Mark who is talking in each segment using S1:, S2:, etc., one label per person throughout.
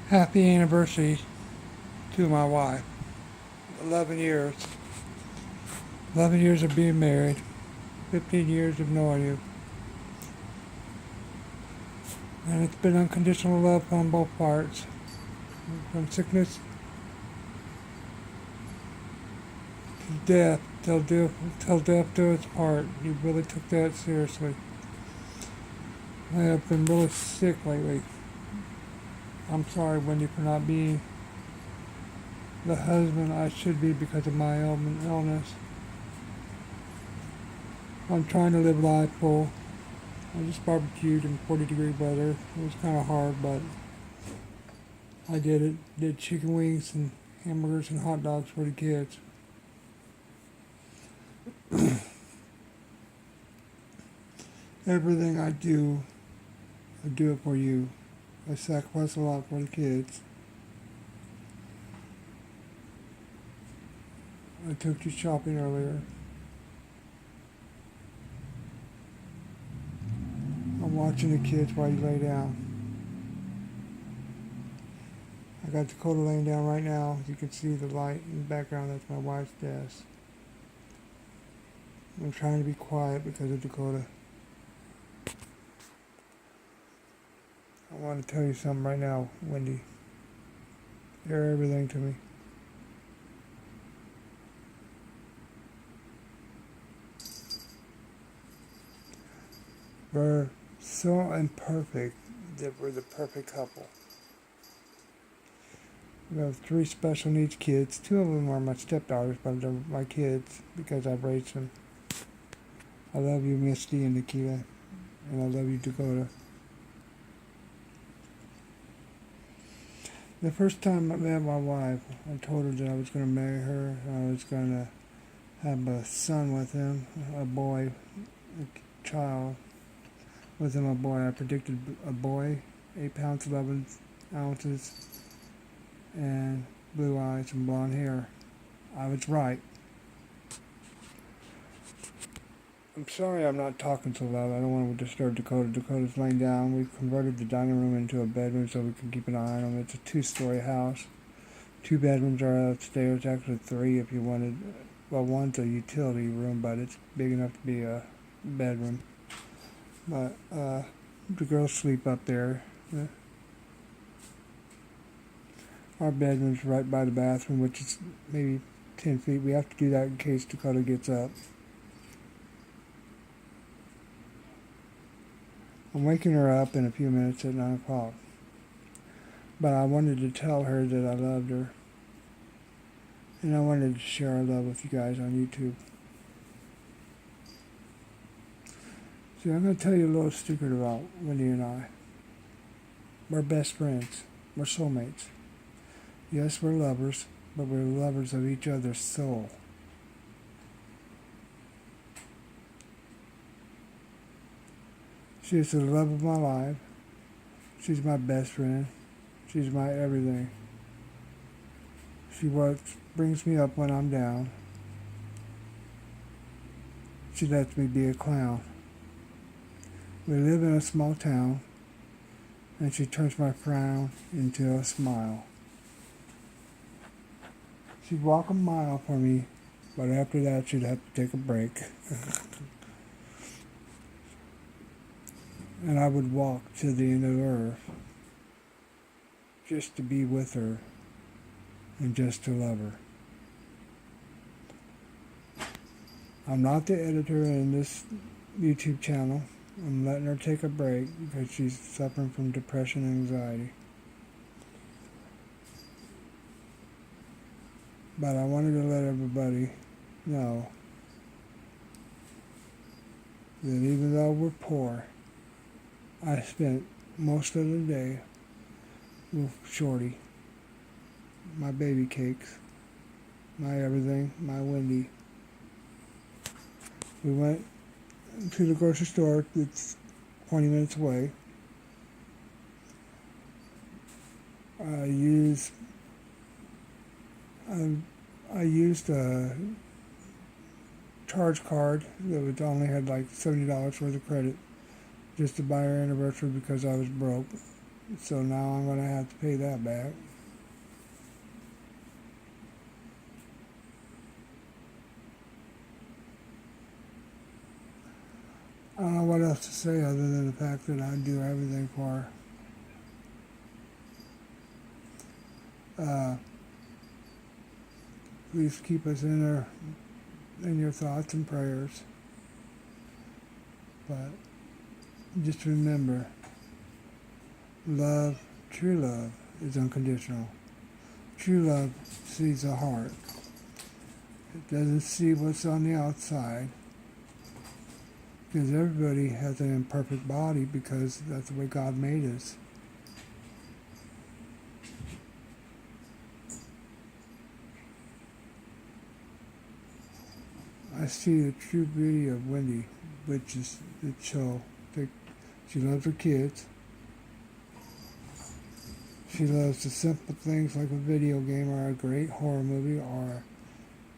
S1: Happy anniversary to my wife. 11 years. 11 years of being married. 15 years of knowing you. And it's been unconditional love on both parts. From sickness to death, till death do its part. You really took that seriously. I have been really sick lately. I'm sorry, Wendy, for not being the husband I should be because of my illness. I'm trying to live life full. I just barbecued in 40-degree weather. It was kind of hard, but I did it. Did chicken wings and hamburgers and hot dogs for the kids. Everything I do it for you. I sacrifice a lot for the kids. I took you shopping earlier. I'm watching the kids while you lay down. I got Dakota laying down right now. You can see the light in the background. That's my wife's desk. I'm trying to be quiet because of Dakota. I want to tell you something right now, Wendy. You're everything to me. We're so imperfect that we're the perfect couple. We have 3 special needs kids. 2 of them are my stepdaughters, but they're my kids because I've raised them. I love you, Misty and Nikita, and I love you, Dakota. The first time I met my wife, I told her that I was going to marry her. I was going to have a son with him, a boy, a child. With him, a boy. I predicted a boy, 8 pounds 11 ounces, and blue eyes and blonde hair. I was right. I'm sorry I'm not talking so loud. I don't want to disturb Dakota. Dakota's laying down. We've converted the dining room into a bedroom so we can keep an eye on him. It's a 2-story house. 2 bedrooms are upstairs, actually 3 if you wanted. Well, one's a utility room, but it's big enough to be a bedroom. But the girls sleep up there. Our bedroom's right by the bathroom, which is maybe 10 feet. We have to do that in case Dakota gets up. I'm waking her up in a few minutes at 9 o'clock. But I wanted to tell her that I loved her. And I wanted to share our love with you guys on YouTube. See, I'm going to tell you a little secret about Wendy and I. We're best friends. We're soulmates. Yes, we're lovers, but we're lovers of each other's soul. She is the love of my life. She's my best friend. She's my everything. She what brings me up when I'm down. She lets me be a clown. We live in a small town, and she turns my frown into a smile. She'd walk a mile for me, but after that she'd have to take a break. And I would walk to the end of the earth just to be with her and just to love her. I'm not the editor in this YouTube channel. I'm letting her take a break because she's suffering from depression and anxiety. But I wanted to let everybody know that even though we're poor, I spent most of the day with Shorty, my baby cakes, my everything, my Wendy. We went to the grocery store that's 20 minutes away. I used a charge card that would only had like $70 worth of credit just to buy her anniversary because I was broke. So now I'm going to have to pay that back. I don't know what else to say other than the fact that I do everything for her. Please keep us in your thoughts and prayers. But just remember, love, true love, is unconditional. True love sees the heart. It doesn't see what's on the outside. Because everybody has an imperfect body because that's the way God made us. I see the true beauty of Wendy, which is the show. She loves her kids. She loves the simple things like a video game or a great horror movie or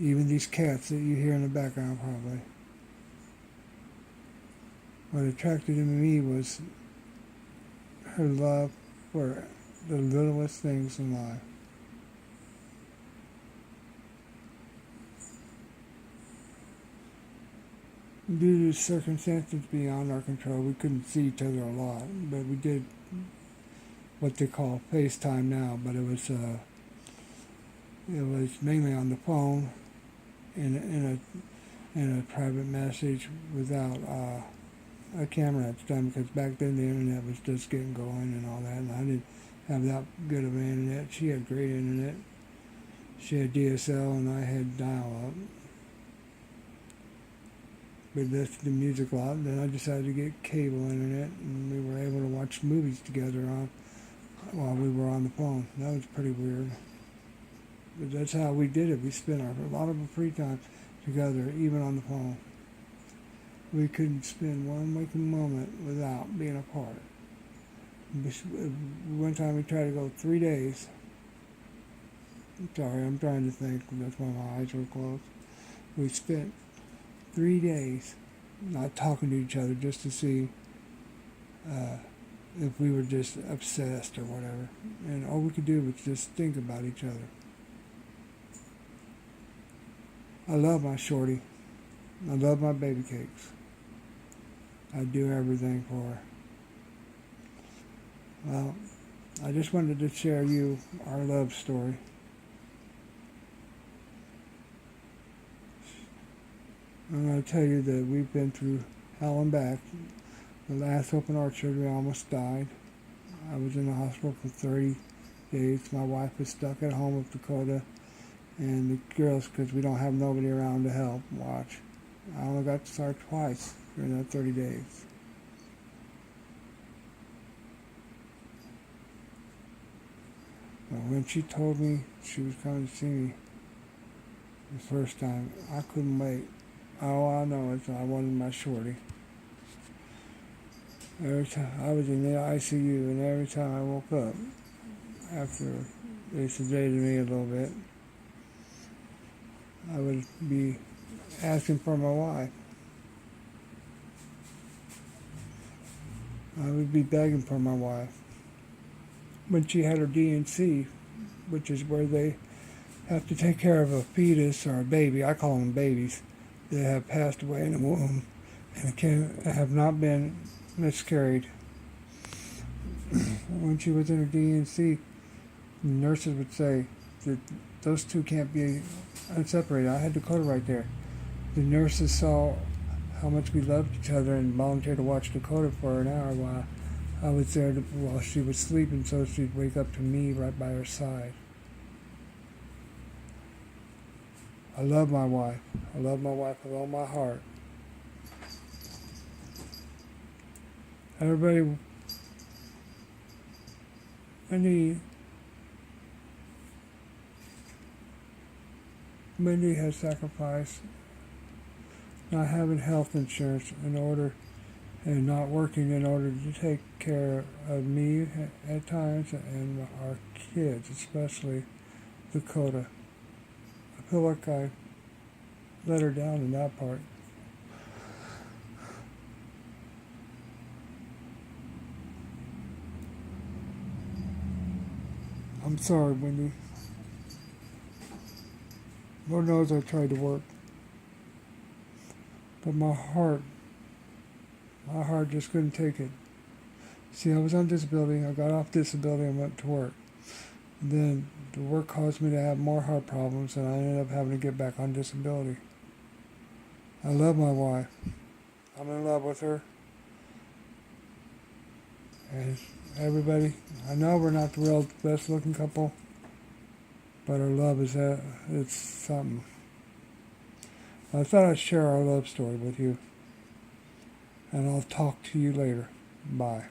S1: even these cats that you hear in the background probably. What attracted him to me was her love for the littlest things in life. Due to circumstances beyond our control, we couldn't see each other a lot, but we did what they call FaceTime now, but it was mainly on the phone in a private message without a camera at the time, because back then the internet was just getting going and all that, and I didn't have that good of an internet. She had great internet. She had DSL and I had dial-up. We listened to music a lot, and then I decided to get cable internet, and we were able to watch movies together while we were on the phone. That was pretty weird. But that's how we did it. We spent a lot of our free time together, even on the phone. We couldn't spend one waking moment without being apart. One time we tried to go 3 days. Sorry, I'm trying to think. That's why my eyes were closed. We spent 3 days not talking to each other just to see if we were just obsessed or whatever. And all we could do was just think about each other. I love my shorty. I love my baby cakes. I do everything for her. Well, I just wanted to share you our love story. I'm going to tell you that we've been through hell and back. The last open heart surgery, I almost died. I was in the hospital for 30 days. My wife was stuck at home with Dakota and the girls because we don't have nobody around to help watch. I only got to start twice during that 30 days. But when she told me she was coming to see me the first time, I couldn't wait. All I know is I wanted my shorty. Every time I was in the ICU, and every time I woke up, after they sedated me a little bit, I would be asking for my wife. I would be begging for my wife. When she had her DNC, which is where they have to take care of a fetus or a baby, I call them babies, that have passed away in the womb and have not been miscarried. When she was in her DNC, the nurses would say that those two can't be separated. I had Dakota right there. The nurses saw how much we loved each other and volunteered to watch Dakota for an hour while I was there while she was sleeping, so she'd wake up to me right by her side. I love my wife. I love my wife with all my heart. Everybody, Mindy has sacrificed not having health insurance and not working in order to take care of me at times and our kids, especially Dakota. I feel like I let her down in that part. I'm sorry, Wendy. Lord knows I tried to work. But my heart just couldn't take it. See, I was on disability. I got off disability and went to work. And then the work caused me to have more heart problems, and I ended up having to get back on disability. I love my wife. I'm in love with her. And everybody, I know we're not the real best looking couple, but our love it's something. I thought I'd share our love story with you, and I'll talk to you later. Bye.